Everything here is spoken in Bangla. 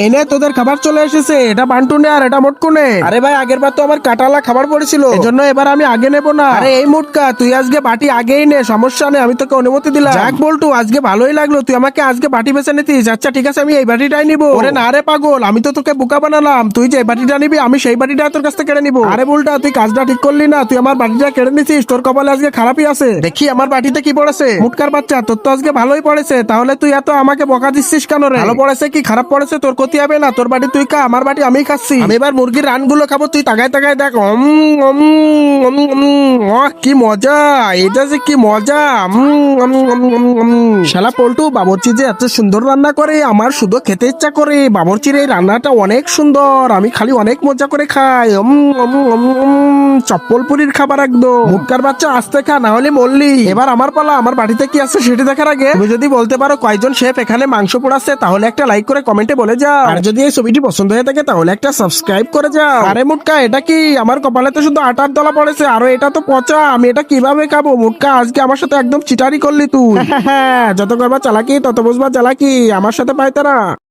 এনে তোদের খাবার চলে এসেছে। এটা বান্টুনে আর এটা মোটকুনে। আরে ভাই আগের বার তো আমার কাটালা খাবার পড়েছিল, এজন্য এবার আমি আগে নেবো না। আরে এই মুটকা, তুই আজকে বাটি আগেই নে, সমস্যা নেই, আমি তোকে অনুমতি দিলাম। যাক বল্টু, আজকে ভালোই লাগলো, তুই আমাকে আজকে বাটি বেছে নিতিস। আচ্ছা ঠিক আছে, আমি এই বাটিটাই নিবো। ওরে না রে পাগল, আমি তো তোকে বোকা বানালাম। তুই যে বাটিটা নিবি আমি সেই বাটিটা তোর কাছ থেকে কেড়ে নিবো। আরে বলটা, তুই কাজটা ঠিক করলি না, তুই আমার বাটিটা কেড়ে নিছিস। তোর কপালে আজকে খারাপই আছে। দেখি আমার বাটিতে কি পড়েছে। মুটকার বাচ্চা, তোর তো আজকে ভালোই পড়েছে, তাহলে তুই এত আমাকে বকা দিচ্ছিস কেন রে? ভালো পড়েছে কি খারাপ পড়েছে তোর ক্ষতি হবে না। তোর বাটি তুই খা, আমার বাটি আমি খাচ্ছি। আমি এবার মুরগির রানগুলো খাবো, তুই তাকায় তাকায় দেখ। কি মজা, এটা যে কি মজা। শালা পল্টু, বাবরচি যে এত সুন্দর রান্না করে, আমার শুধু খেতে ইচ্ছা করে। বাবরচির এই রান্নাটা অনেক সুন্দর, আমি খালি অনেক মজা করে খাই। চপ্পলপুরির খাবার একদম। মুটকার বাচ্চা আস্তে খা, না হলে মরলি। এবার আমার পালা, আমার বাড়িতে কি আছে সেটি দেখার আগে তুমি যদি বলতে পারো কয়জন শেফ এখানে মাংস পোড়াচ্ছে, তাহলে একটা লাইক করে কমেন্টে বলে যাও। আর যদি এই ছবিটি পছন্দ হয়ে থাকে তাহলে একটা সাবস্ক্রাইব করে যাও। আরে মুটকা, এটা কি? আমার কপালে তো শুধু আটার দলা পড়েছে, আরো এটা তো পচা। আমি এটা কিভাবে খাবো? মুটকা, আজকে আমার সাথে একদম চিটারি করলি তুই। যত করবা চালাকি তত বুঝবা চালাকি, আমার সাথে পাইতারা।